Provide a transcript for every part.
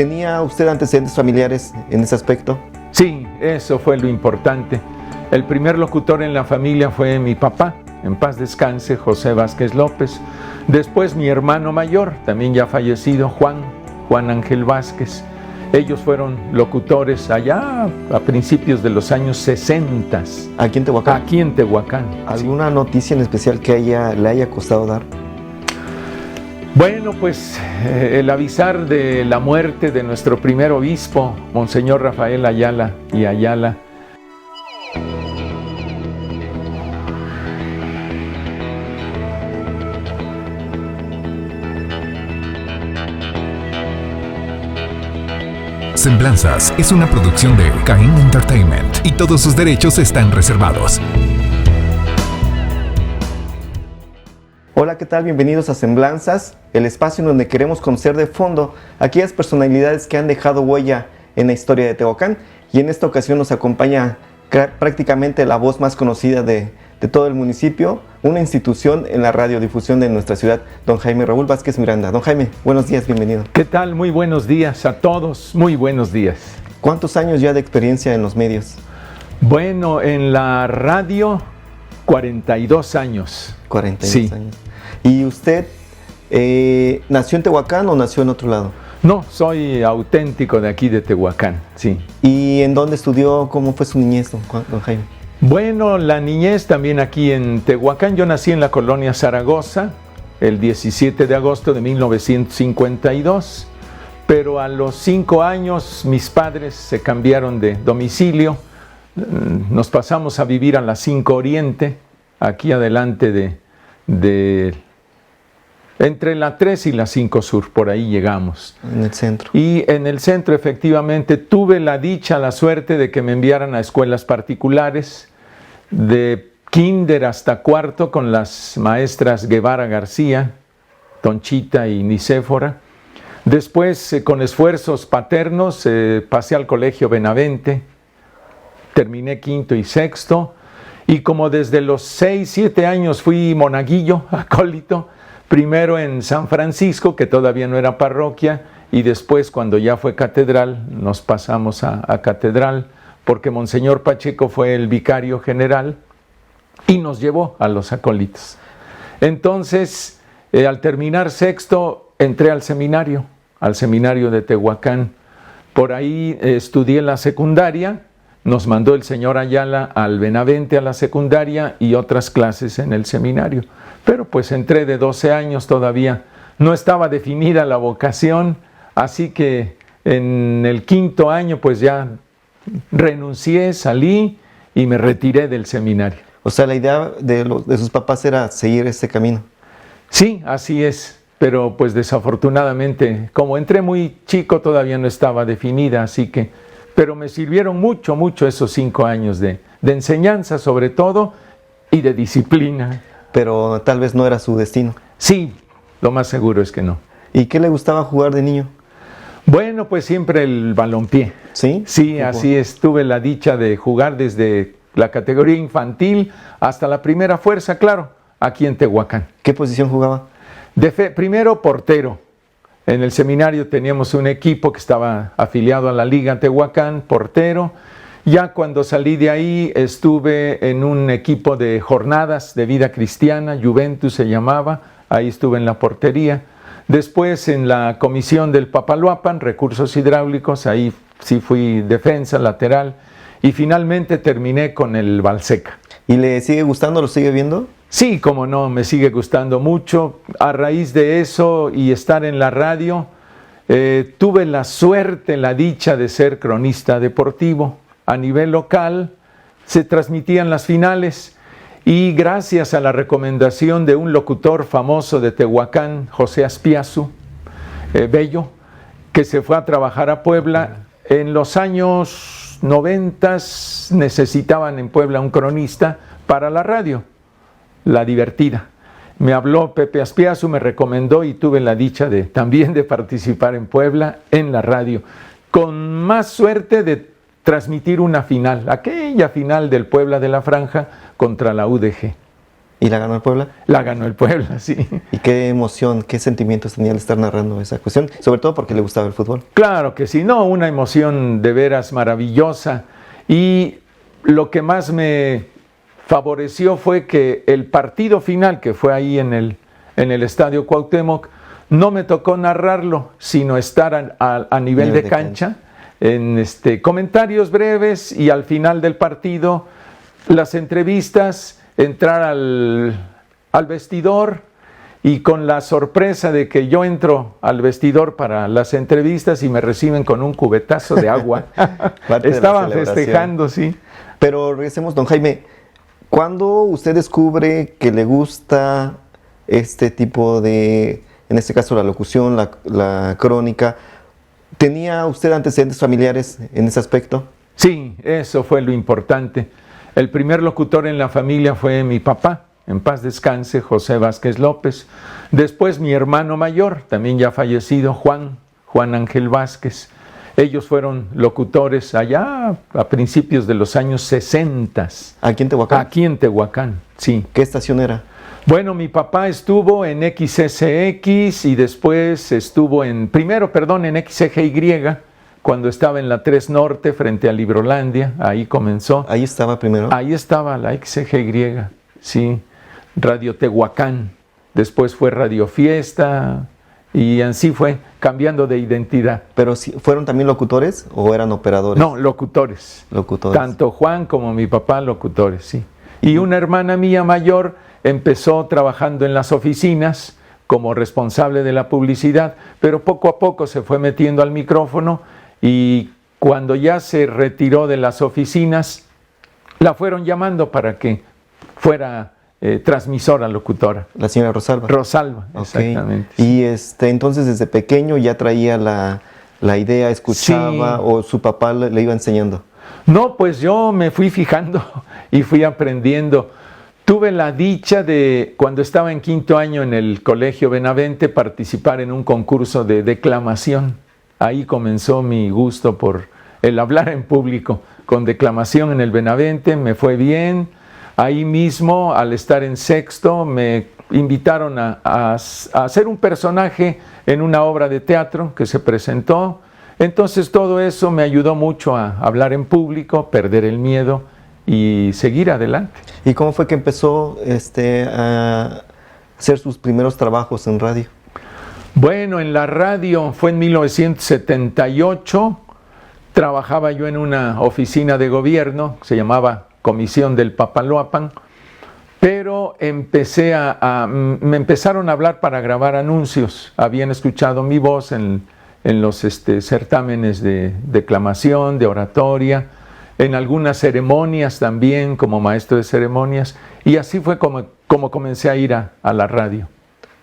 ¿Tenía usted antecedentes familiares en ese aspecto? Sí, eso fue lo importante. El primer locutor en la familia fue mi papá, en paz descanse, José Vázquez López. Después mi hermano mayor, también ya fallecido, Juan Ángel Vázquez. Ellos fueron locutores allá a principios de los años 60. ¿Aquí en Tehuacán? Aquí en Tehuacán. ¿Alguna noticia en especial que le haya costado dar? Bueno, pues el avisar de la muerte de nuestro primer obispo, Monseñor Rafael Ayala y Ayala. Semblanzas es una producción de Caín Entertainment y todos sus derechos están reservados. Hola, ¿qué tal? Bienvenidos a Semblanzas, el espacio en donde queremos conocer de fondo aquellas personalidades que han dejado huella en la historia de Tehuacán. Y en esta ocasión nos acompaña prácticamente la voz más conocida de todo el municipio, una institución en la radiodifusión de nuestra ciudad, don Jaime Raúl Vázquez Miranda. Don Jaime, buenos días, bienvenido. ¿Qué tal? Muy buenos días a todos, muy buenos días. ¿Cuántos años ya de experiencia en los medios? Bueno, en la radio, 42 años. 42 sí. años. ¿Y usted nació en Tehuacán o nació en otro lado? No, soy auténtico de aquí de Tehuacán, sí. ¿Y en dónde estudió? ¿Cómo fue su niñez, don Jaime? Bueno, la niñez también aquí en Tehuacán. Yo nací en la colonia Zaragoza el 17 de agosto de 1952, pero a los 5 años mis padres se cambiaron de domicilio. Nos pasamos a vivir a la 5 Oriente, aquí adelante entre la 3 y la 5 Sur, por ahí llegamos. En el centro. Y en el centro efectivamente tuve la dicha, la suerte de que me enviaran a escuelas particulares, de kinder hasta cuarto con las maestras Guevara García, Tonchita y Nicéfora. Después, con esfuerzos paternos, pasé al colegio Benavente, terminé quinto y sexto, y como desde los 6, 7 años fui monaguillo, acólito, primero en San Francisco, que todavía no era parroquia, y después cuando ya fue catedral, nos pasamos a catedral, porque Monseñor Pacheco fue el vicario general y nos llevó a los acólitos. Entonces, al terminar sexto, entré al seminario de Tehuacán. Por ahí estudié la secundaria, nos mandó el señor Ayala al Benavente a la secundaria y otras clases en el seminario. Pero pues entré de 12 años todavía, no estaba definida la vocación, así que en el 5º año pues ya renuncié, salí y me retiré del seminario. O sea, la idea de sus papás era seguir este camino. Sí, así es, pero pues desafortunadamente, como entré muy chico, todavía no estaba definida, así que, pero me sirvieron mucho esos 5 años de enseñanza sobre todo y de disciplina. Pero tal vez no era su destino. Sí, lo más seguro es que no. ¿Y qué le gustaba jugar de niño? Bueno, pues siempre el balompié. ¿Sí? Sí, así es. Tuve la dicha de jugar desde la categoría infantil hasta la primera fuerza, claro, aquí en Tehuacán. ¿Qué posición jugaba? Primero portero. En el seminario teníamos un equipo que estaba afiliado a la Liga Tehuacán, portero. Ya cuando salí de ahí estuve en un equipo de jornadas de vida cristiana, Juventus se llamaba, ahí estuve en la portería. Después en la comisión del Papaloapan, recursos hidráulicos, ahí sí fui defensa, lateral, y finalmente terminé con el Valseca. ¿Y le sigue gustando? ¿Lo sigue viendo? Sí, como no, me sigue gustando mucho. A raíz de eso y estar en la radio, tuve la suerte, la dicha de ser cronista deportivo. A nivel local se transmitían las finales y gracias a la recomendación de un locutor famoso de Tehuacán, José Aspiazu, Bello, que se fue a trabajar a Puebla, en los años 90 necesitaban en Puebla un cronista para la radio, la divertida. Me habló Pepe Aspiazu, me recomendó y tuve la dicha también de participar en Puebla en la radio, con más suerte de transmitir una final, aquella final del Puebla de la Franja contra la UDG. ¿Y la ganó el Puebla? La ganó el Puebla, sí. ¿Y qué emoción, qué sentimientos tenía al estar narrando esa cuestión? Sobre todo porque le gustaba el fútbol. Claro que sí, no, una emoción de veras maravillosa. Y lo que más me favoreció fue que el partido final, que fue ahí en el Estadio Cuauhtémoc, no me tocó narrarlo, sino estar a nivel de cancha, en comentarios breves y al final del partido, las entrevistas, entrar al vestidor y con la sorpresa de que yo entro al vestidor para las entrevistas y me reciben con un cubetazo de agua. Estaban festejando, sí. Pero regresemos, don Jaime, ¿cuándo usted descubre que le gusta este tipo de, en este caso la locución, la crónica? ¿Tenía usted antecedentes familiares en ese aspecto? Sí, eso fue lo importante. El primer locutor en la familia fue mi papá, en paz descanse, José Vázquez López. Después mi hermano mayor, también ya fallecido, Juan Ángel Vázquez. Ellos fueron locutores allá a principios de los años 60. ¿Aquí en Tehuacán? Aquí en Tehuacán, sí. ¿Qué estación era? Bueno, mi papá estuvo en XSX y después estuvo en XEGY, cuando estaba en la 3 Norte frente a Librolandia, ahí comenzó. ¿Ahí estaba primero? Ahí estaba la XEGY, sí, Radio Tehuacán, después fue Radio Fiesta y así fue cambiando de identidad. ¿Pero fueron también locutores o eran operadores? No, locutores. Locutores. Tanto Juan como mi papá, locutores, sí. Y una hermana mía mayor empezó trabajando en las oficinas como responsable de la publicidad, pero poco a poco se fue metiendo al micrófono y cuando ya se retiró de las oficinas, la fueron llamando para que fuera transmisora, locutora. La señora Rosalba. Rosalba, Okay. exactamente. Y entonces desde pequeño ya traía la idea, escuchaba, Sí. o su papá le iba enseñando. No, pues yo me fui fijando y fui aprendiendo. Tuve la dicha de, cuando estaba en 5º año en el Colegio Benavente, participar en un concurso de declamación. Ahí comenzó mi gusto por el hablar en público. Con declamación en el Benavente me fue bien. Ahí mismo, al estar en 6º, me invitaron a hacer un personaje en una obra de teatro que se presentó. Entonces todo eso me ayudó mucho a hablar en público, perder el miedo y seguir adelante. ¿Y cómo fue que empezó a hacer sus primeros trabajos en radio? Bueno, en la radio fue en 1978. Trabajaba yo en una oficina de gobierno, se llamaba Comisión del Papaloapan, pero me empezaron a hablar para grabar anuncios. Habían escuchado mi voz en los certámenes de declamación, de oratoria, en algunas ceremonias también como maestro de ceremonias, y así fue como comencé a ir a la radio.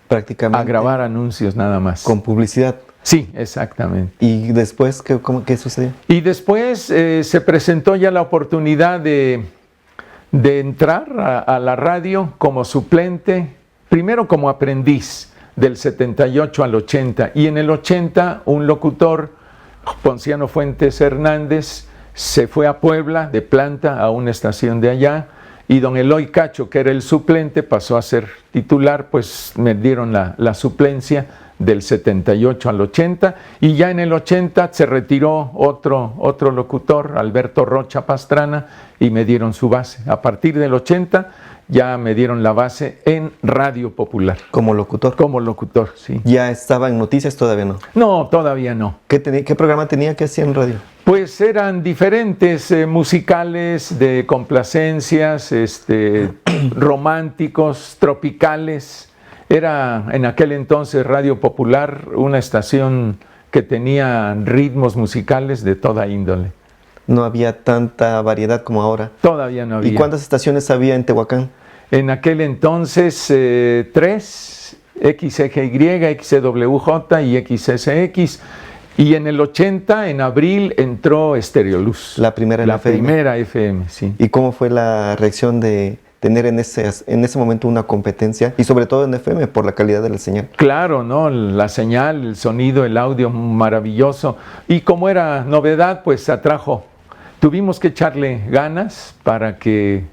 Prácticamente. A grabar anuncios nada más. Con publicidad. Sí, exactamente. ¿Y después qué sucedió? Y después se presentó ya la oportunidad de entrar a la radio como suplente, primero como aprendiz del 78 al 80, y en el 80 un locutor, Ponciano Fuentes Hernández, se fue a Puebla de planta a una estación de allá, y don Eloy Cacho, que era el suplente, pasó a ser titular, pues me dieron la suplencia del 78 al 80, y ya en el 80 se retiró otro locutor, Alberto Rocha Pastrana, y me dieron su base. A partir del 80 ya me dieron la base en Radio Popular. Como locutor. Como locutor, sí. ¿Ya estaba en noticias? Todavía no. No, todavía no. ¿Qué programa tenía? ¿Qué hacía en radio? Pues eran diferentes, musicales, de complacencias, románticos, tropicales. Era en aquel entonces Radio Popular, una estación que tenía ritmos musicales de toda índole. No había tanta variedad como ahora. Todavía no había. ¿Y cuántas estaciones había en Tehuacán? En aquel entonces 3, XEGY, XEWJ y XSX. Y en el 80, en abril, entró Estereoluz. La primera La FM. primera FM, sí. ¿Y cómo fue la reacción de tener en ese momento una competencia? Y sobre todo en FM, por la calidad de la señal. Claro, ¿no? La señal, el sonido, el audio maravilloso. Y como era novedad, pues atrajo. Tuvimos que echarle ganas para que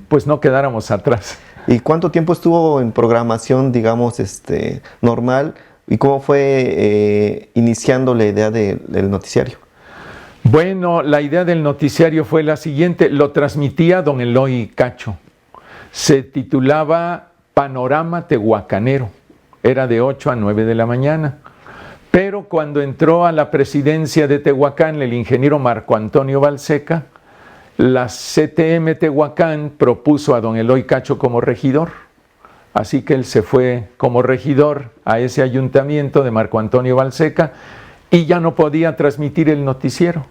pues no quedáramos atrás. ¿Y cuánto tiempo estuvo en programación, digamos, normal? ¿Y cómo fue iniciando la idea del noticiario? Bueno, la idea del noticiario fue la siguiente, lo transmitía don Eloy Cacho. Se titulaba Panorama Tehuacanero, era de 8 a 9 de la mañana. Pero cuando entró a la presidencia de Tehuacán el ingeniero Marco Antonio Balseca, la CTM Tehuacán propuso a don Eloy Cacho como regidor. Así que él se fue como regidor a ese ayuntamiento de Marco Antonio Balseca y ya no podía transmitir el noticiero.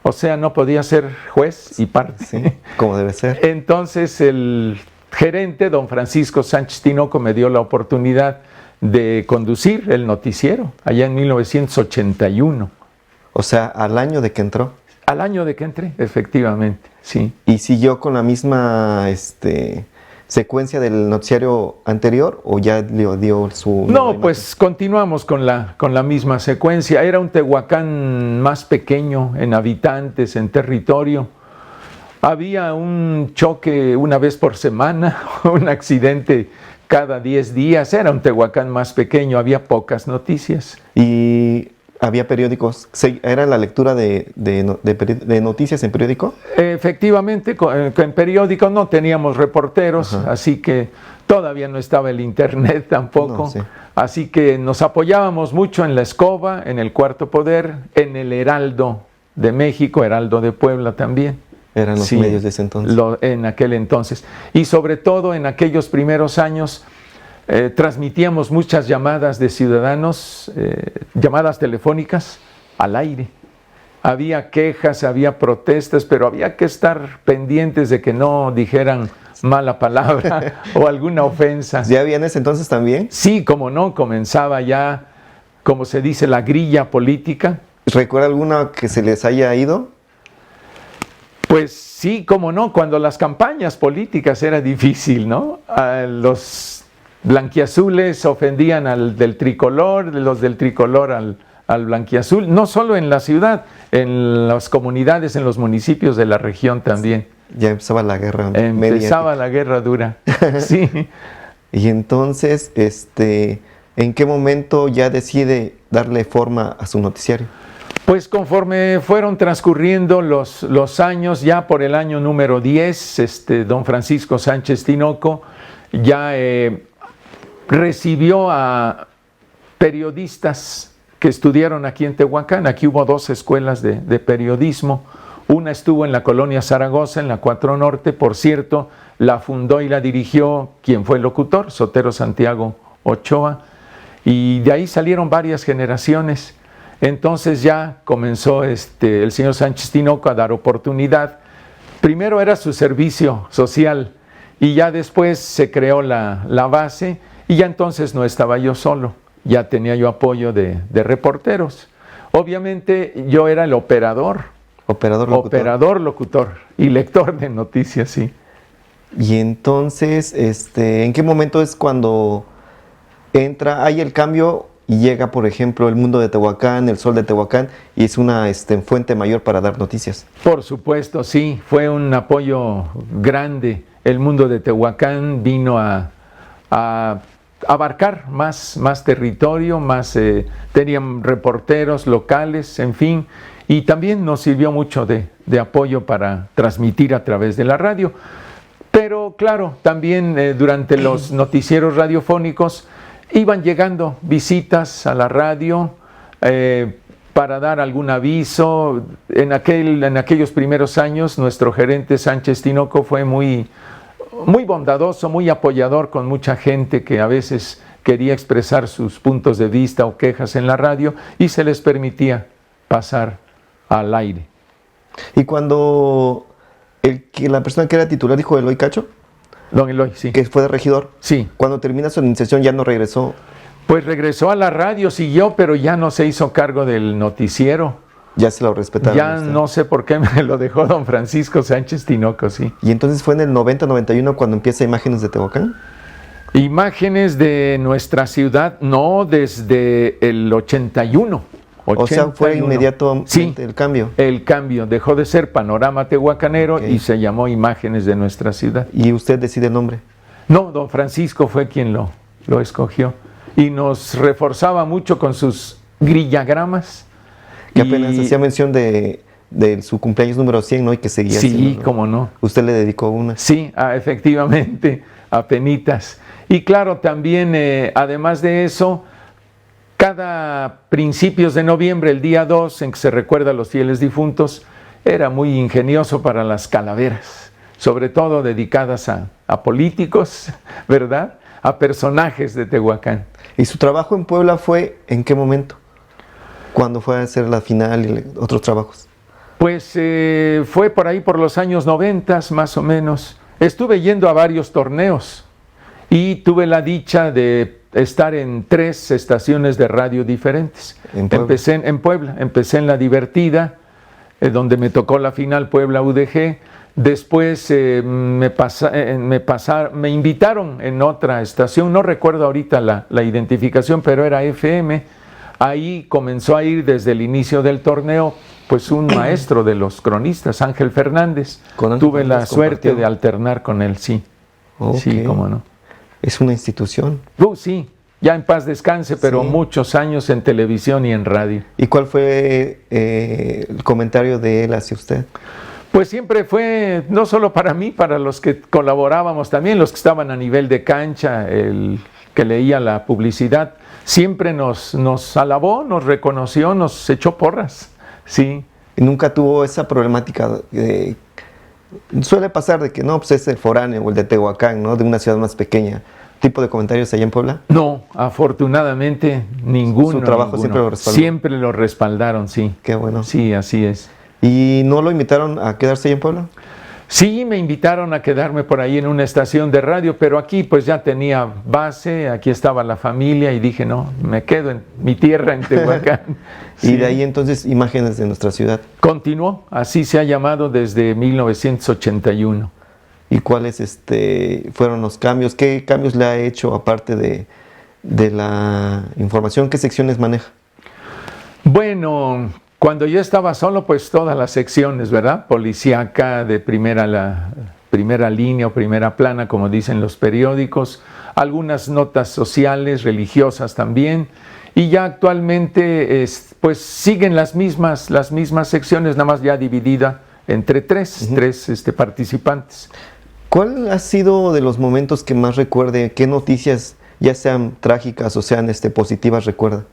O sea, no podía ser juez y parte. Sí, como debe ser. Entonces el gerente, don Francisco Sánchez Tinoco, me dio la oportunidad de conducir el noticiero allá en 1981. O sea, al año de que entró. Al año de que entré, efectivamente, sí. ¿Y siguió con la misma secuencia del noticiario anterior o ya le dio su... No, pues continuamos con la misma secuencia. Era un Tehuacán más pequeño en habitantes, en territorio. Había un choque una vez por semana, un accidente cada 10 días. Era un Tehuacán más pequeño, había pocas noticias. ¿Y había periódicos? ¿Era la lectura de noticias en periódico? Efectivamente, en periódico no teníamos reporteros, ajá, así que todavía no estaba el internet tampoco. No, sí. Así que nos apoyábamos mucho en La Escoba, en El Cuarto Poder, en el Heraldo de México, Heraldo de Puebla también. Eran los medios de ese entonces. En aquel entonces. Y sobre todo en aquellos primeros años transmitíamos muchas llamadas de ciudadanos, llamadas telefónicas al aire. Había quejas, había protestas, pero había que estar pendientes de que no dijeran mala palabra o alguna ofensa. ¿Ya había en ese entonces también? Sí, como no, comenzaba ya, como se dice, la grilla política. ¿Recuerda alguna que se les haya ido? Pues sí, como no, cuando las campañas políticas era difícil, ¿no? Los blanquiazules ofendían al del tricolor, los del tricolor al blanquiazul, no solo en la ciudad, en las comunidades, en los municipios de la región también. Ya empezaba la guerra mediática. Empezaba la guerra dura, sí. Y entonces, ¿en qué momento ya decide darle forma a su noticiario? Pues conforme fueron transcurriendo los años, ya por el año número 10, don Francisco Sánchez Tinoco ya recibió a periodistas que estudiaron aquí en Tehuacán. Aquí hubo 2 escuelas de periodismo. Una estuvo en la colonia Zaragoza, en la 4 Norte. Por cierto, la fundó y la dirigió quien fue el locutor, Sotero Santiago Ochoa. Y de ahí salieron varias generaciones. Entonces ya comenzó el señor Sánchez Tinoco a dar oportunidad. Primero era su servicio social y ya después se creó la base y ya entonces no estaba yo solo, ya tenía yo apoyo de reporteros. Obviamente yo era el operador locutor y lector de noticias, sí. Y entonces, ¿en qué momento es cuando hay el cambio y llega, por ejemplo, El Mundo de Tehuacán, El Sol de Tehuacán, y es una fuente mayor para dar noticias? Por supuesto, sí, fue un apoyo grande. El Mundo de Tehuacán vino a abarcar más territorio, tenían reporteros locales, en fin, y también nos sirvió mucho de apoyo para transmitir a través de la radio. Pero claro, también durante los noticieros radiofónicos iban llegando visitas a la radio para dar algún aviso. En aquellos primeros años, nuestro gerente Sánchez Tinoco fue muy bondadoso, muy apoyador con mucha gente que a veces quería expresar sus puntos de vista o quejas en la radio y se les permitía pasar al aire. Y cuando la persona que era titular dijo Eloy Cacho, don Eloy, sí. Que fue de regidor. Sí. Cuando termina su iniciación ya no regresó. Pues regresó a la radio, siguió, pero ya no se hizo cargo del noticiero. Ya se lo respetaron. Ya no sé por qué me lo dejó don Francisco Sánchez Tinoco, sí. Y entonces fue en el 90-91 cuando empieza Imágenes de Tehuacán. Imágenes de nuestra ciudad, no, desde el 81. O sea, fue inmediato sí, el cambio. El cambio, dejó de ser Panorama Tehuacanero y se llamó Imágenes de nuestra ciudad. ¿Y usted decide el nombre? No, don Francisco fue quien lo escogió y nos reforzaba mucho con sus grillagramas. Que apenas hacía mención de su cumpleaños número 100, ¿no? Y que seguía Sí, haciendo, ¿no? cómo no. Usted le dedicó una. Sí, efectivamente, apenitas. Y claro, también, además de eso, cada principios de noviembre, el día 2, en que se recuerda a los fieles difuntos, era muy ingenioso para las calaveras, sobre todo dedicadas a políticos, ¿verdad? A personajes de Tehuacán. ¿Y su trabajo en Puebla fue en qué momento? ¿Cuándo fue a hacer la final y otros trabajos? Pues fue por ahí por los años 90, más o menos. Estuve yendo a varios torneos y tuve la dicha de estar en 3 estaciones de radio diferentes. ¿En Puebla? Empecé en Puebla, empecé en La Divertida, donde me tocó la final Puebla UDG. Después me invitaron en otra estación, no recuerdo ahorita la identificación, pero era FM. Ahí comenzó a ir desde el inicio del torneo pues un maestro de los cronistas, Ángel Fernández. Tuve la suerte de alternar con él, sí. Okay. Sí, cómo no. Es una institución. Sí, ya en paz descanse, pero sí, muchos años en televisión y en radio. ¿Y cuál fue el comentario de él hacia usted? Pues siempre fue, no solo para mí, para los que colaborábamos también, los que estaban a nivel de cancha, el que leía la publicidad, siempre nos alabó, nos reconoció, nos echó porras, sí. ¿Y nunca tuvo esa problemática? Suele pasar de que no, pues es el foráneo o el de Tehuacán, ¿no? De una ciudad más pequeña. ¿Tipo de comentarios allá en Puebla? No, afortunadamente ninguno. ¿Su trabajo siempre lo respaldó? Siempre lo respaldaron, sí. Qué bueno. Sí, así es. ¿Y no lo invitaron a quedarse allá en Puebla? Sí, me invitaron a quedarme por ahí en una estación de radio, pero aquí pues ya tenía base, aquí estaba la familia y dije, no, me quedo en mi tierra, en Tehuacán. Sí. Y de ahí entonces imágenes de nuestra ciudad. Continuó, así se ha llamado desde 1981. ¿Y cuáles fueron los cambios? ¿Qué cambios le ha hecho aparte de la información? ¿Qué secciones maneja? Bueno, cuando yo estaba solo, pues todas las secciones, ¿verdad? Policíaca, de primera línea o primera plana, como dicen los periódicos, algunas notas sociales, religiosas también, y ya actualmente pues siguen las mismas secciones, nada más ya dividida entre tres participantes. ¿Cuál ha sido de los momentos que más recuerde? ¿Qué noticias, ya sean trágicas o sean positivas, recuerda?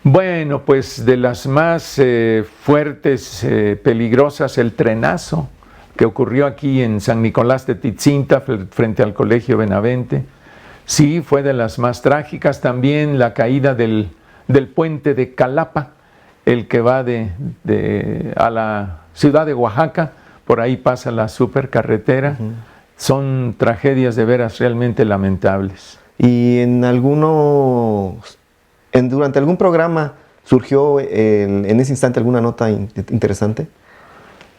Bueno, pues de las más fuertes, peligrosas, el trenazo que ocurrió aquí en San Nicolás de Titzinta, frente al Colegio Benavente. Sí, fue de las más trágicas. También la caída del puente de Calapa, el que va a la ciudad de Oaxaca, por ahí pasa la supercarretera. Son tragedias de veras realmente lamentables. ¿Y durante algún programa surgió en ese instante alguna nota interesante?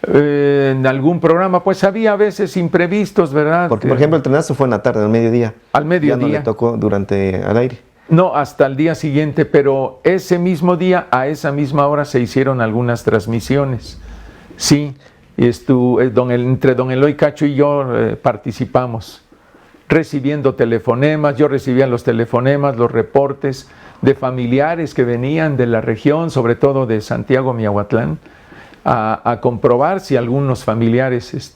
En algún programa, pues había a veces imprevistos, ¿verdad? Porque, por ejemplo, el trenazo fue en la tarde, al mediodía. Al mediodía. Ya no le tocó al aire. No, hasta el día siguiente, pero ese mismo día, a esa misma hora, se hicieron algunas transmisiones. Sí, entre don Eloy Cacho y yo participamos, recibiendo telefonemas. Yo recibía los telefonemas, los reportes de familiares que venían de la región, sobre todo de Santiago Miahuatlán, a comprobar si algunos familiares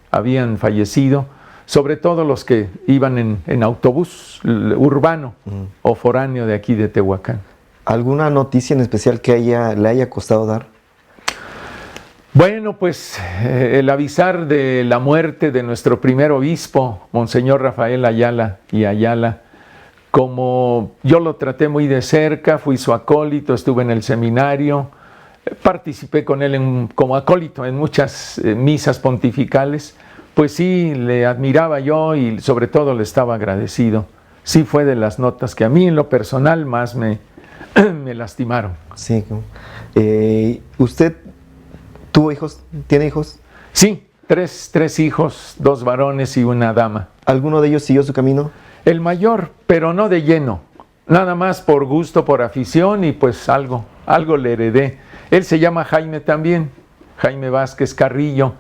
habían fallecido, sobre todo los que iban en autobús urbano o foráneo de aquí de Tehuacán. ¿Alguna noticia en especial que le haya costado dar? Bueno, pues el avisar de la muerte de nuestro primer obispo, Monseñor Rafael Ayala y Ayala. Como yo lo traté muy de cerca, fui su acólito, estuve en el seminario, participé con él como acólito en muchas misas pontificales, pues sí, le admiraba yo y sobre todo le estaba agradecido. Sí fue de las notas que a mí en lo personal más me lastimaron. Sí. ¿Usted tuvo hijos? ¿Tiene hijos? Sí, tres hijos, 2 varones y una dama. ¿Alguno de ellos siguió su camino? El mayor, pero no de lleno, nada más por gusto, por afición y pues algo le heredé. Él se llama Jaime también, Jaime Vázquez Carrillo,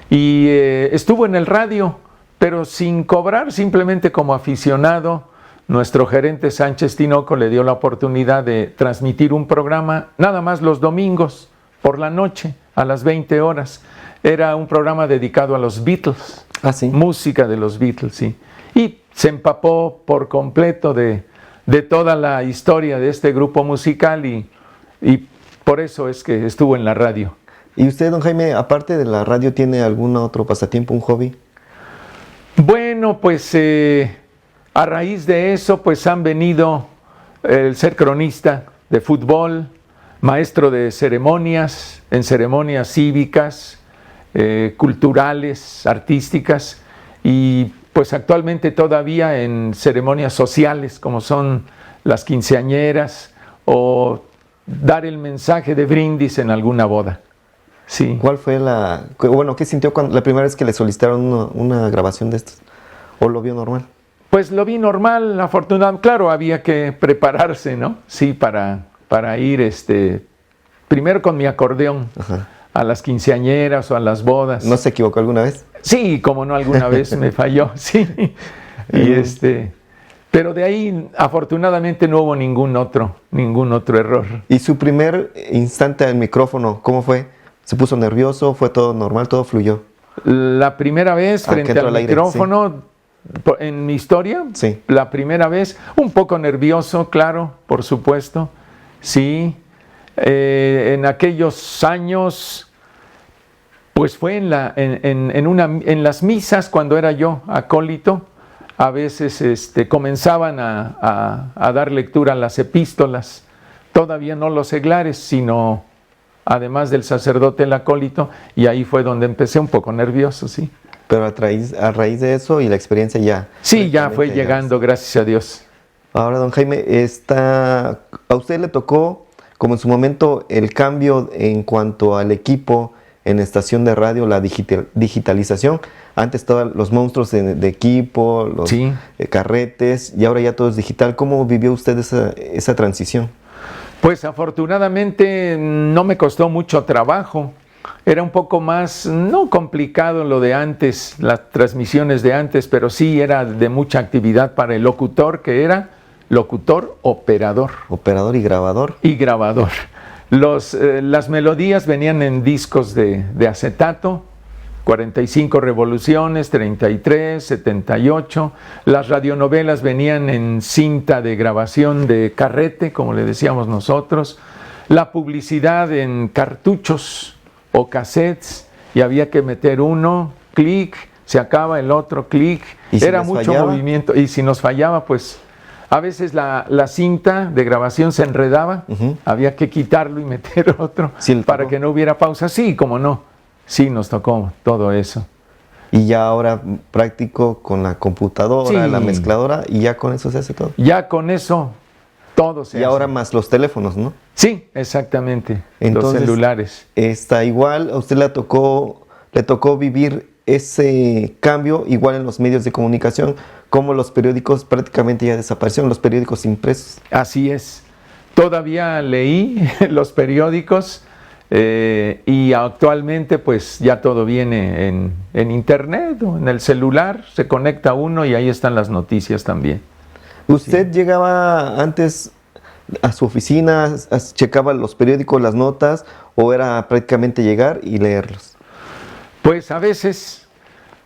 y estuvo en el radio, pero sin cobrar, simplemente como aficionado. Nuestro gerente Sánchez Tinoco le dio la oportunidad de transmitir un programa nada más los domingos por la noche a las 20 horas. Era un programa dedicado a los Beatles, sí. Música de los Beatles, sí. Y se empapó por completo de toda la historia de este grupo musical y por eso es que estuvo en la radio. ¿Y usted, don Jaime, aparte de la radio, tiene algún otro pasatiempo, un hobby? Bueno, pues a raíz de eso, pues han venido el ser cronista de fútbol, maestro de ceremonias, en ceremonias cívicas, culturales, artísticas, y pues actualmente todavía en ceremonias sociales, como son las quinceañeras, o dar el mensaje de brindis en alguna boda. Sí. ¿Cuál fue qué sintió la primera vez que le solicitaron una grabación de estos? ¿O lo vio normal? Pues lo vi normal, afortunadamente. Claro, había que prepararse, ¿no? Sí, para ir primero con mi acordeón. Ajá. A las quinceañeras o a las bodas. ¿No se equivocó alguna vez? Sí, como no, alguna vez me falló, sí. Y pero de ahí afortunadamente no hubo ningún otro error. ¿Y su primer instante al micrófono, cómo fue? ¿Se puso nervioso? ¿Fue todo normal? ¿Todo fluyó? La primera vez frente al micrófono, sí. En mi historia, sí. La primera vez, un poco nervioso, claro, por supuesto, sí. En aquellos años, pues fue en las misas cuando era yo acólito. A veces comenzaban a dar lectura a las epístolas, todavía no los seglares, sino además del sacerdote el acólito, y ahí fue donde empecé un poco nervioso, sí. Pero a raíz de eso y la experiencia ya. Sí, ya fue llegando, gracias a Dios. Ahora, don Jaime, a usted le tocó, como en su momento, el cambio en cuanto al equipo en estación de radio, la digitalización. Antes todos los monstruos de equipo, los sí. Carretes, y ahora ya todo es digital. ¿Cómo vivió usted esa transición? Pues afortunadamente no me costó mucho trabajo. Era un poco más, no complicado lo de antes, las transmisiones de antes, pero sí era de mucha actividad para el locutor, que era locutor operador. Operador y grabador. Y grabador. Las melodías venían en discos de acetato, 45 revoluciones, 33, 78. Las radionovelas venían en cinta de grabación de carrete, como le decíamos nosotros. La publicidad en cartuchos o cassettes, y había que meter uno, clic, se acaba el otro, clic. Era mucho movimiento, y si nos fallaba, pues a veces la cinta de grabación se enredaba, había que quitarlo y meter otro, sí, para que no hubiera pausa. Sí, como no, sí nos tocó todo eso. Y ya ahora práctico con la computadora, sí, la mezcladora, y ya con eso se hace todo. Ya con eso todo se hace. Y ahora más los teléfonos, ¿no? Sí, exactamente. Entonces, los celulares. Está igual, a usted le tocó vivir ese cambio igual en los medios de comunicación, como los periódicos prácticamente ya desaparecieron, los periódicos impresos. Así es. Todavía leí los periódicos y actualmente pues ya todo viene en internet o en el celular, se conecta uno y ahí están las noticias también. ¿Usted llegaba antes a su oficina, checaba los periódicos, las notas, o era prácticamente llegar y leerlos? Pues a veces,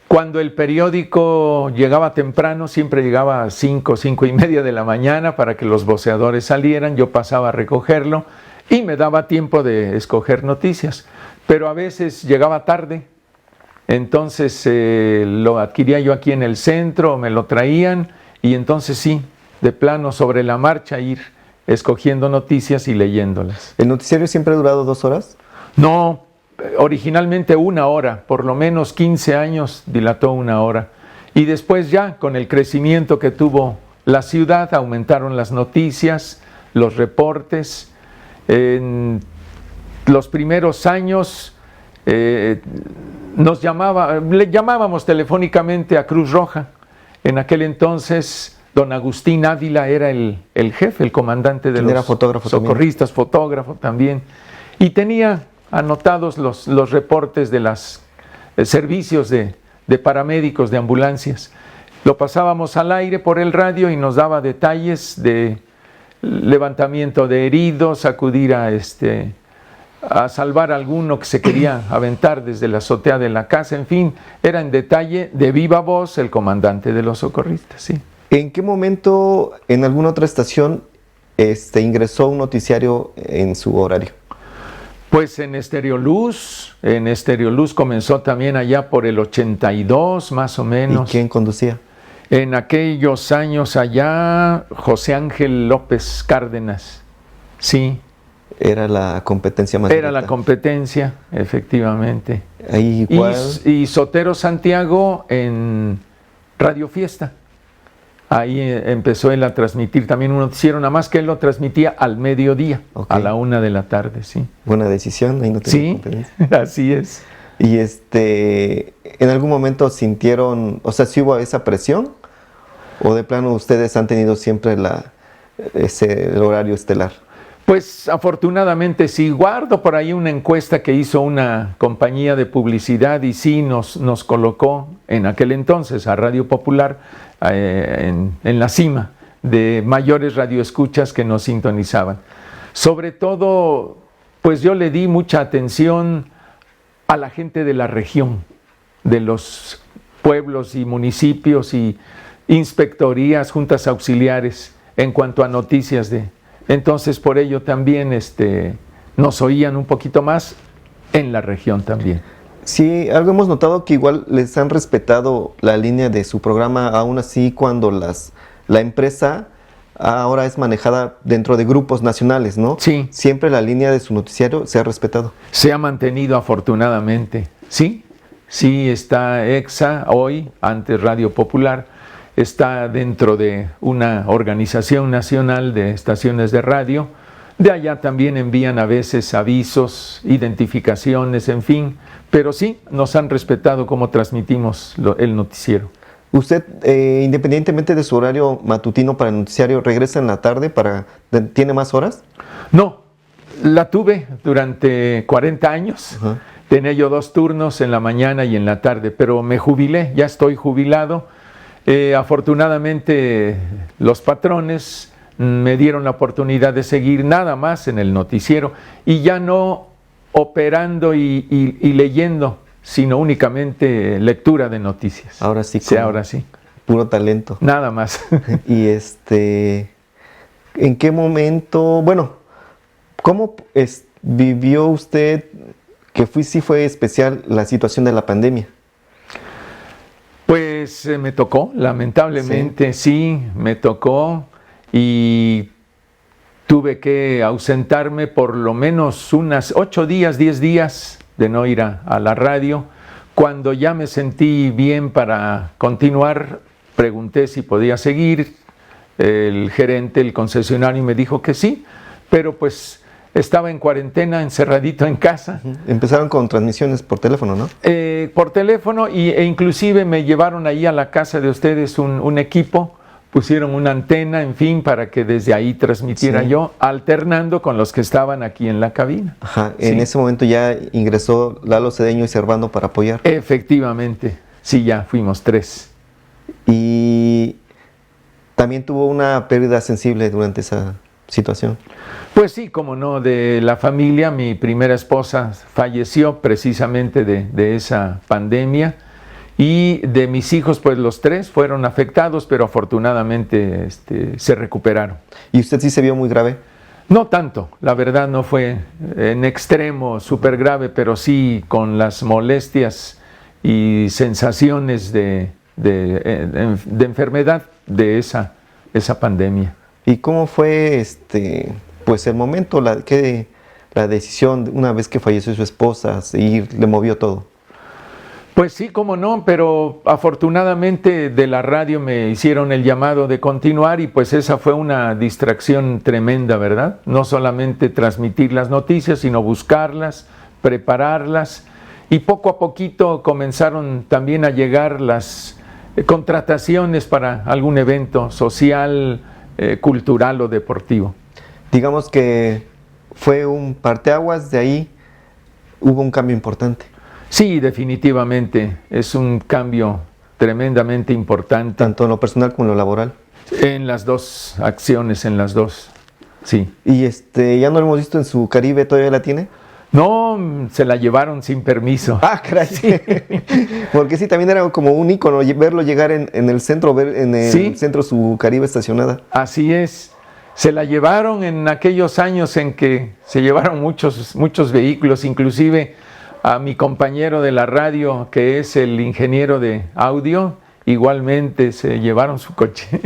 cuando el periódico llegaba temprano, siempre llegaba a 5:30 de la mañana para que los voceadores salieran, yo pasaba a recogerlo y me daba tiempo de escoger noticias, pero a veces llegaba tarde, entonces lo adquiría yo aquí en el centro, me lo traían y entonces sí, de plano sobre la marcha ir escogiendo noticias y leyéndolas. ¿El noticiario siempre ha durado 2 horas? No, originalmente 1 hora, por lo menos 15 años dilató 1 hora. Y después ya, con el crecimiento que tuvo la ciudad, aumentaron las noticias, los reportes. En los primeros años le llamábamos telefónicamente a Cruz Roja. En aquel entonces, don Agustín Ávila era el jefe, el comandante de los socorristas, fotógrafo también. Y tenía anotados los reportes de los servicios de de paramédicos, de ambulancias. Lo pasábamos al aire por el radio y nos daba detalles de levantamiento de heridos, acudir a salvar a alguno que se quería aventar desde la azotea de la casa, en fin, era en detalle de viva voz el comandante de los socorristas, sí. ¿En qué momento en alguna otra estación ingresó un noticiario en su horario? Pues en Estereoluz comenzó también allá por el 82 más o menos. ¿Y quién conducía? En aquellos años allá, José Ángel López Cárdenas, sí. Era la competencia más Era directa. la competencia, efectivamente. Ahí igual. Y Sotero Santiago en Radio Fiesta. Ahí empezó él a transmitir también un noticiero, nada más que él lo transmitía al mediodía, a la 1 de la tarde, sí. Buena decisión, ahí no tenía Sí, competencia. así es. Y ¿en algún momento sintieron, o sea, sí hubo esa presión? ¿O de plano ustedes han tenido siempre el horario estelar? Pues afortunadamente sí, guardo por ahí una encuesta que hizo una compañía de publicidad y sí nos colocó en aquel entonces a Radio Popular en la cima de mayores radioescuchas que nos sintonizaban. Sobre todo, pues yo le di mucha atención a la gente de la región, de los pueblos y municipios y inspectorías, juntas auxiliares en cuanto a noticias de... Entonces, por ello también nos oían un poquito más en la región también. Sí, algo hemos notado que igual les han respetado la línea de su programa, aún así cuando la empresa ahora es manejada dentro de grupos nacionales, ¿no? Sí. Siempre la línea de su noticiario se ha respetado. Se ha mantenido afortunadamente, sí. Sí, está EXA hoy, antes Radio Popular, está dentro de una organización nacional de estaciones de radio. De allá también envían a veces avisos, identificaciones, en fin. Pero sí, nos han respetado cómo transmitimos el noticiero. ¿Usted, independientemente de su horario matutino para el noticiario, regresa en la tarde tiene más horas? No, la tuve durante 40 años. Ajá. Tenía yo 2 turnos en la mañana y en la tarde, pero me jubilé, ya estoy jubilado. Afortunadamente los patrones me dieron la oportunidad de seguir nada más en el noticiero y ya no operando y leyendo, sino únicamente lectura de noticias. Ahora sí. Sí, ahora sí. Puro talento. Nada más. Y ¿en qué momento, bueno, cómo vivió usted que sí fue especial la situación de la pandemia? Pues me tocó, lamentablemente, sí, me tocó y tuve que ausentarme por lo menos unas 8 días, 10 días de no ir a la radio. Cuando ya me sentí bien para continuar, pregunté si podía seguir. El gerente, el concesionario me dijo que sí, pero pues estaba en cuarentena, encerradito en casa. Empezaron con transmisiones por teléfono, ¿no? Por teléfono e inclusive me llevaron ahí a la casa de ustedes un equipo, pusieron una antena, en fin, para que desde ahí transmitiera yo, alternando con los que estaban aquí en la cabina. Ajá, en ese momento ya ingresó Lalo Cedeño y Servando para apoyar. Efectivamente, sí, ya fuimos 3. Y también tuvo una pérdida sensible durante esa situación. Pues sí, como no, de la familia, mi primera esposa falleció precisamente de esa pandemia y de mis hijos, pues los 3 fueron afectados, pero afortunadamente se recuperaron. ¿Y usted sí se vio muy grave? No tanto, la verdad no fue en extremo súper grave, pero sí con las molestias y sensaciones de enfermedad de esa pandemia. ¿Y cómo fue pues el momento, la decisión, una vez que falleció su esposa, le movió todo? Pues sí, cómo no, pero afortunadamente de la radio me hicieron el llamado de continuar y pues esa fue una distracción tremenda, ¿verdad? No solamente transmitir las noticias, sino buscarlas, prepararlas y poco a poquito comenzaron también a llegar las contrataciones para algún evento social, cultural o deportivo. Digamos que fue un parteaguas, de ahí hubo un cambio importante. Sí, definitivamente, es un cambio tremendamente importante. Tanto en lo personal como en lo laboral. En las dos acciones, en las dos, sí. Y ya no lo hemos visto en su Caribe, ¿todavía la tiene? No, se la llevaron sin permiso. Ah, caray. Sí. Porque sí, también era como un ícono verlo llegar en el centro, ver en el centro su Caribe estacionada. Así es. Se la llevaron en aquellos años en que se llevaron muchos vehículos, inclusive a mi compañero de la radio, que es el ingeniero de audio, igualmente se llevaron su coche.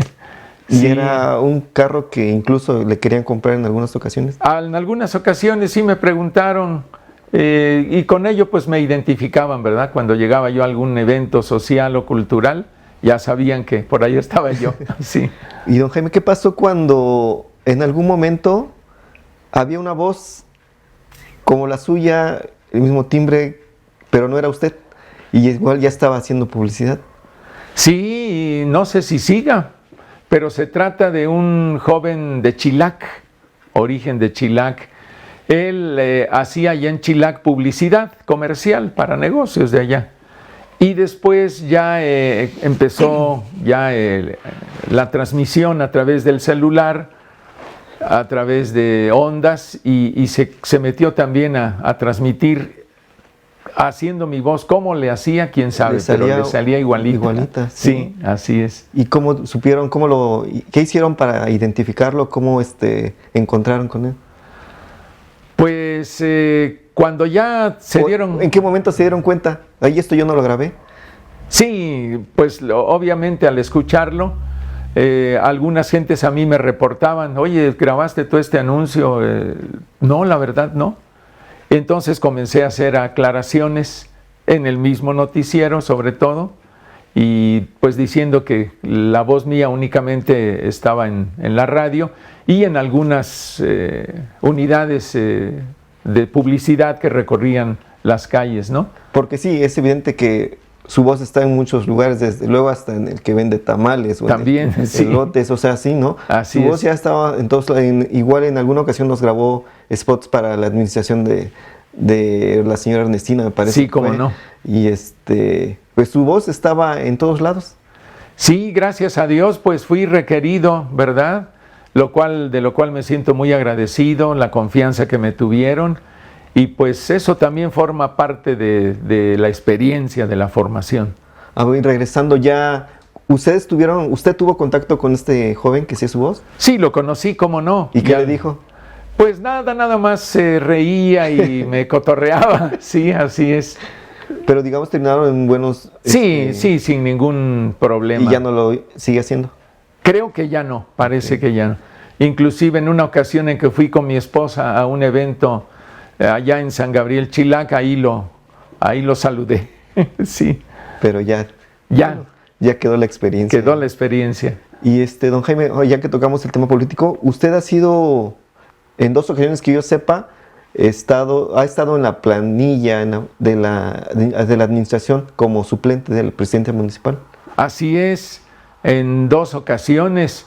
Y sí, era un carro que incluso le querían comprar en algunas ocasiones. En algunas ocasiones sí me preguntaron, y con ello pues me identificaban, ¿verdad? Cuando llegaba yo a algún evento social o cultural, ya sabían que por ahí estaba yo. Sí. Y don Jaime, ¿qué pasó cuando en algún momento había una voz como la suya, el mismo timbre, pero no era usted? Y igual ya estaba haciendo publicidad. Sí, no sé si siga, pero se trata de un joven de Chilac, origen de Chilac. Él hacía allá en Chilac publicidad comercial para negocios de allá. Y después ya empezó la transmisión a través del celular, a través de ondas, y se metió también a transmitir haciendo mi voz. ¿Cómo le hacía? ¿Quién sabe? Pero le salía igualita. Igualita, sí, así es. ¿Y cómo supieron, qué hicieron para identificarlo? ¿Cómo encontraron con él? Pues cuando ya se dieron... ¿En qué momento se dieron cuenta? Ahí esto yo no lo grabé. Sí, pues obviamente al escucharlo, algunas gentes a mí me reportaban, oye, ¿grabaste tú este anuncio? No, la verdad no. Entonces comencé a hacer aclaraciones en el mismo noticiero, sobre todo, y pues diciendo que la voz mía únicamente estaba en la radio y en algunas unidades de publicidad que recorrían las calles, ¿no? Porque sí, es evidente que su voz está en muchos lugares, desde luego hasta en el que vende tamales o también, sí, elotes, o sea, sí, ¿no? Así su voz es. Ya estaba, entonces, igual en alguna ocasión nos grabó spots para la administración de la señora Ernestina, me parece. Sí, cómo no. Y pues su voz estaba en todos lados. Sí, gracias a Dios, pues fui requerido, ¿verdad? De lo cual me siento muy agradecido, la confianza que me tuvieron. Y pues eso también forma parte de la experiencia, de la formación. Regresando ya, ¿usted tuvo contacto con este joven que hacía su voz? Sí, lo conocí, cómo no. ¿Y qué le dijo? Pues nada más se reía y me cotorreaba, sí, así es. Pero digamos terminaron en buenos... Sí, sin ningún problema. ¿Y ya no lo sigue haciendo? Creo que ya no, parece que ya no. Inclusive en una ocasión en que fui con mi esposa a un evento allá en San Gabriel, Chilac, ahí lo saludé. Sí. Pero ya quedó la experiencia. Quedó la experiencia. Y don Jaime, ya que tocamos el tema político, usted ha sido, en 2 ocasiones que yo sepa, ha estado en la planilla de la administración como suplente del presidente municipal. Así es, en 2 ocasiones.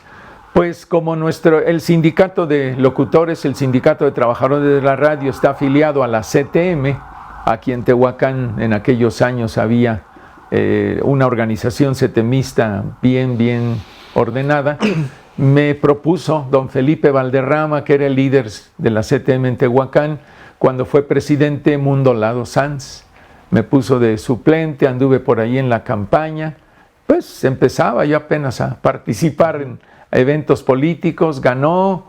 Pues como el sindicato de locutores, el sindicato de trabajadores de la radio está afiliado a la CTM, aquí en Tehuacán en aquellos años había una organización setemista bien ordenada, me propuso don Felipe Valderrama, que era el líder de la CTM en Tehuacán, cuando fue presidente Mundo Lado Sanz, me puso de suplente, anduve por ahí en la campaña, pues empezaba yo apenas a participar en eventos políticos, ganó,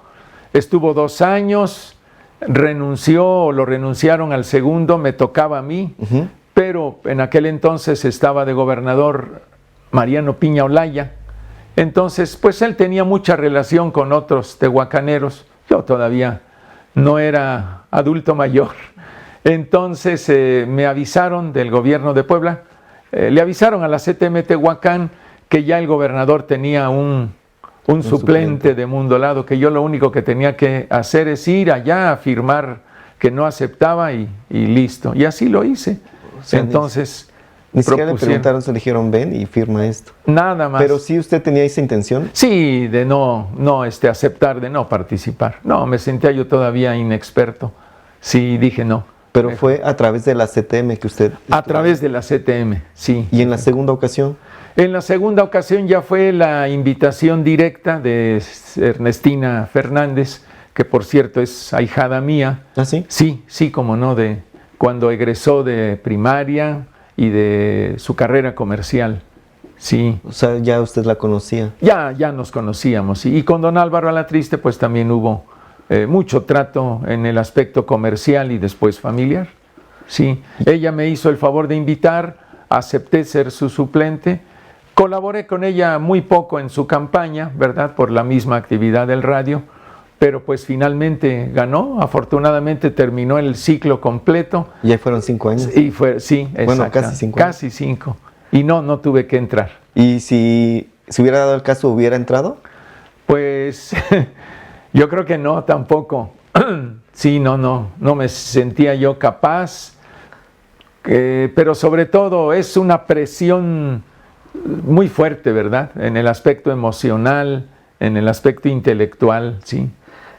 estuvo 2 años, lo renunciaron al segundo, me tocaba a mí, pero en aquel entonces estaba de gobernador Mariano Piña Olaya, entonces pues él tenía mucha relación con otros tehuacaneros, yo todavía no era adulto mayor, entonces me avisaron del gobierno de Puebla, le avisaron a la CTM Tehuacán que ya el gobernador tenía un suplente de Mundo Lado, que yo lo único que tenía que hacer es ir allá a firmar que no aceptaba y listo. Y así lo hice. O sea, entonces, ni siquiera le preguntaron, se le dijeron, ven y firma esto. Nada más. ¿Pero sí usted tenía esa intención? Sí, de no aceptar, de no participar. No, me sentía yo todavía inexperto. Sí, dije no. Pero fue a través de la CTM que usted... A través de la CTM, sí. ¿Y en la segunda ocasión? En la segunda ocasión ya fue la invitación directa de Ernestina Fernández, que por cierto es ahijada mía. ¿Ah, sí? Sí, como no, de cuando egresó de primaria y de su carrera comercial. Sí. O sea, ya usted la conocía. Ya nos conocíamos. Y con don Álvaro Alatriste pues también hubo mucho trato en el aspecto comercial y después familiar. Sí. Ella me hizo el favor de invitar, acepté ser su suplente. Colaboré con ella muy poco en su campaña, ¿verdad? Por la misma actividad del radio, pero pues finalmente ganó, afortunadamente terminó el ciclo completo. Ya fueron 5 años. Y fue, sí, bueno, exacto, casi 5 años. Casi 5. Y no tuve que entrar. ¿Y si hubiera dado el caso, hubiera entrado? Pues yo creo que no, tampoco. Sí, no me sentía yo capaz, pero sobre todo es una presión muy fuerte, ¿verdad? En el aspecto emocional, en el aspecto intelectual, sí.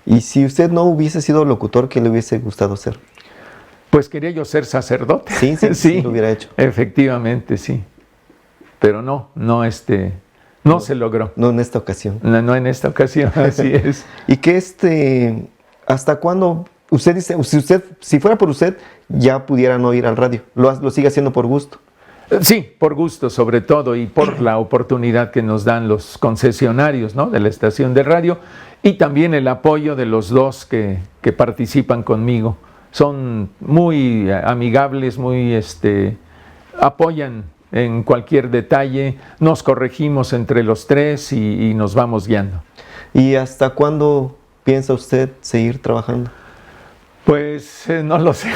¿Y si usted no hubiese sido locutor, qué le hubiese gustado ser? Pues quería yo ser sacerdote. Sí, lo hubiera hecho. Efectivamente, sí. Pero no se logró. No en esta ocasión. No en esta ocasión, así es. ¿Y qué hasta cuándo? Usted dice, si fuera por usted, ya pudiera no ir al radio. Lo sigue haciendo por gusto. Sí, por gusto sobre todo y por la oportunidad que nos dan los concesionarios, ¿no?, de la estación de radio y también el apoyo de los dos que participan conmigo. Son muy amigables, muy apoyan en cualquier detalle, nos corregimos entre los tres y nos vamos guiando. ¿Y hasta cuándo piensa usted seguir trabajando? Pues no lo sé,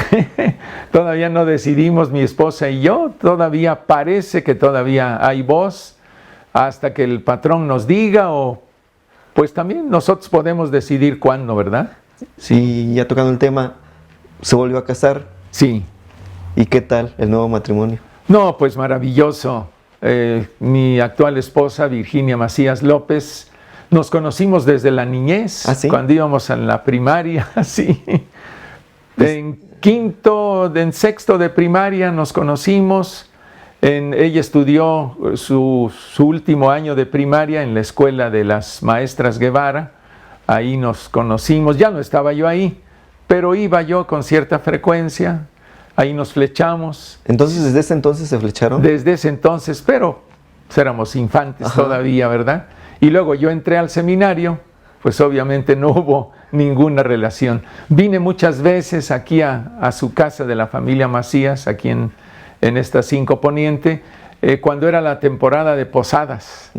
todavía no decidimos mi esposa y yo, todavía parece que todavía hay voz hasta que el patrón nos diga o pues también nosotros podemos decidir cuándo, ¿verdad? Sí, ya tocando el tema, ¿se volvió a casar? Sí. ¿Y qué tal el nuevo matrimonio? No, pues maravilloso. Mi actual esposa, Virginia Macías López, nos conocimos desde la niñez, ¿Ah, sí? Cuando íbamos a la primaria, sí. En sexto de primaria nos conocimos. Ella estudió su último año de primaria en la escuela de las maestras Guevara. Ahí nos conocimos. Ya no estaba yo ahí, pero iba yo con cierta frecuencia. Ahí nos flechamos. Entonces, ¿desde ese entonces se flecharon? Desde ese entonces, pero éramos infantes todavía, ¿verdad? Y luego yo entré al seminario, pues obviamente no hubo ninguna relación. Vine muchas veces aquí a su casa de la familia Macías, aquí en esta 5 Poniente, cuando era la temporada de posadas.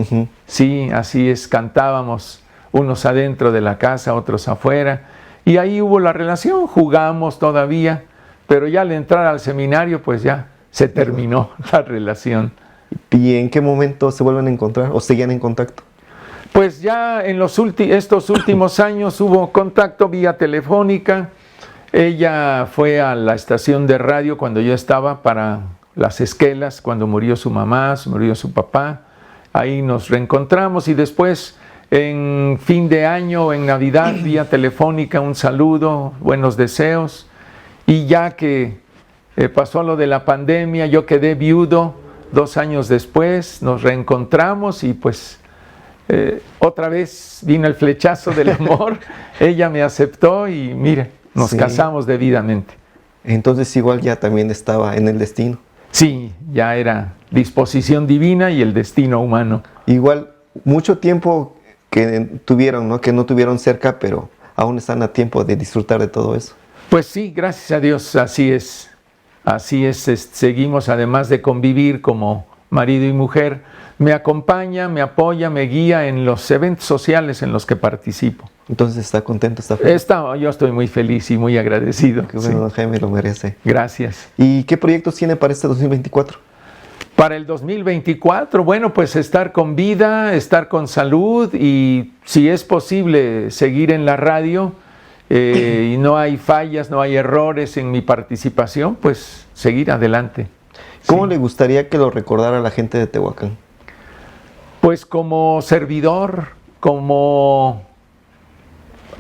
Sí, así es, cantábamos unos adentro de la casa, otros afuera, y ahí hubo la relación, jugamos todavía, pero ya al entrar al seminario, pues ya se terminó la relación. ¿Y en qué momento se vuelven a encontrar o seguían en contacto? Pues ya en estos últimos años hubo contacto vía telefónica. Ella fue a la estación de radio cuando yo estaba para las esquelas, cuando murió su mamá, murió su papá. Ahí nos reencontramos y después en fin de año, en Navidad, vía telefónica, un saludo, buenos deseos. Y ya que pasó lo de la pandemia, yo quedé viudo 2 años después, nos reencontramos y pues otra vez vino el flechazo del amor. Ella me aceptó y mire, nos casamos debidamente. Entonces igual ya también estaba en el destino. Sí, ya era disposición divina y el destino humano. Igual, mucho tiempo que tuvieron, ¿no? Que no tuvieron cerca, pero aún están a tiempo de disfrutar de todo eso. Pues sí, gracias a Dios, así es. Así es, seguimos además de convivir como marido y mujer. Me acompaña, me apoya, me guía en los eventos sociales en los que participo. Entonces, ¿está contento? ¿Está feliz? Yo estoy muy feliz y muy agradecido. Qué bueno, don Jaime, lo merece. Gracias. ¿Y qué proyectos tiene para este 2024? Para el 2024, bueno, pues estar con vida, estar con salud y si es posible seguir en la radio y no hay fallas, no hay errores en mi participación, pues seguir adelante. ¿Cómo le gustaría que lo recordara la gente de Tehuacán? Pues como servidor, como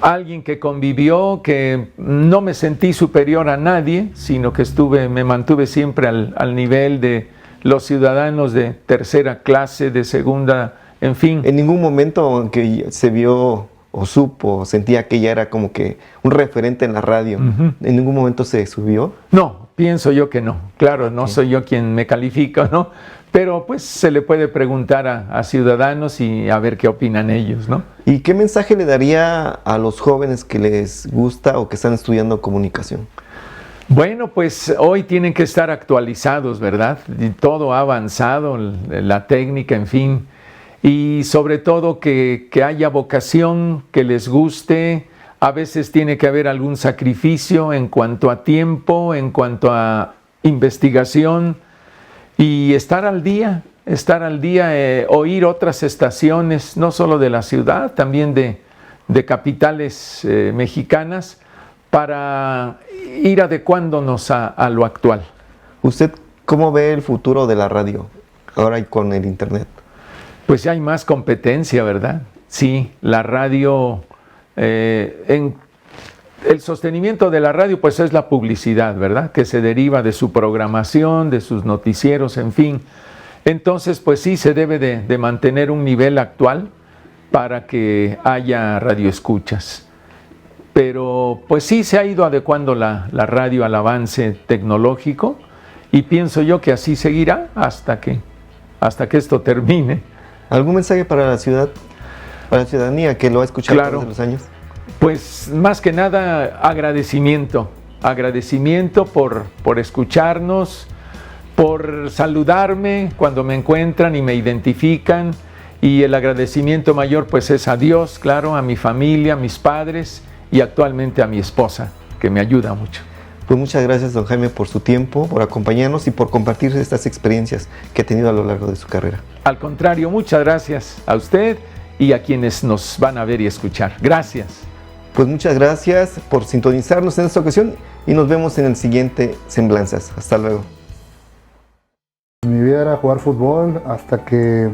alguien que convivió, que no me sentí superior a nadie, sino que me mantuve siempre al nivel de los ciudadanos de tercera clase, de segunda, en fin. En ningún momento, aunque se vio o supo, sentía que ella era como que un referente en la radio, ¿en ningún momento se subió? No, pienso yo que no. Claro, no soy yo quien me califica, ¿no? Pero pues se le puede preguntar a ciudadanos y a ver qué opinan ellos, ¿no? ¿Y qué mensaje le daría a los jóvenes que les gusta o que están estudiando comunicación? Bueno, pues hoy tienen que estar actualizados, ¿verdad? Y todo ha avanzado, la técnica, en fin. Y sobre todo que haya vocación, que les guste. A veces tiene que haber algún sacrificio en cuanto a tiempo, en cuanto a investigación. Y estar al día, oír otras estaciones, no solo de la ciudad, también de capitales mexicanas, para ir adecuándonos a lo actual. ¿Usted cómo ve el futuro de la radio ahora y con el internet? Pues ya hay más competencia, ¿verdad? Sí, la radio, el sostenimiento de la radio pues es la publicidad, ¿verdad? Que se deriva de su programación, de sus noticieros, en fin. Entonces pues sí se debe de mantener un nivel actual para que haya radioescuchas. Pero pues sí se ha ido adecuando la radio al avance tecnológico y pienso yo que así seguirá hasta que esto termine. ¿Algún mensaje para la ciudad, para la ciudadanía que lo ha escuchado a través de los años? Pues más que nada agradecimiento por escucharnos, por saludarme cuando me encuentran y me identifican, y el agradecimiento mayor pues es a Dios, claro, a mi familia, a mis padres y actualmente a mi esposa, que me ayuda mucho. Pues muchas gracias, don Jaime, por su tiempo, por acompañarnos y por compartir estas experiencias que ha tenido a lo largo de su carrera. Al contrario, muchas gracias a usted y a quienes nos van a ver y escuchar. Gracias. Pues muchas gracias por sintonizarnos en esta ocasión y nos vemos en el siguiente Semblanzas. Hasta luego. Mi vida era jugar fútbol hasta que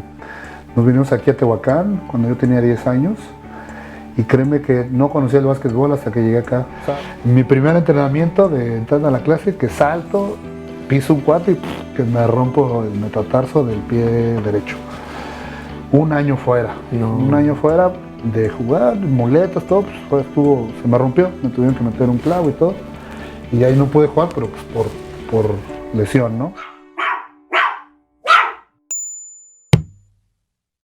nos vinimos aquí a Tehuacán cuando yo tenía 10 años. Y créeme que no conocía el básquetbol hasta que llegué acá. Mi primer entrenamiento de entrando a la clase, que salto, piso un cuate y que me rompo el metatarso del pie derecho. Un año fuera. Un año fuera de jugar, muletas, todo, pues se me rompió. Me tuvieron que meter un clavo y todo. Y ahí no pude jugar, pero pues por lesión, ¿no?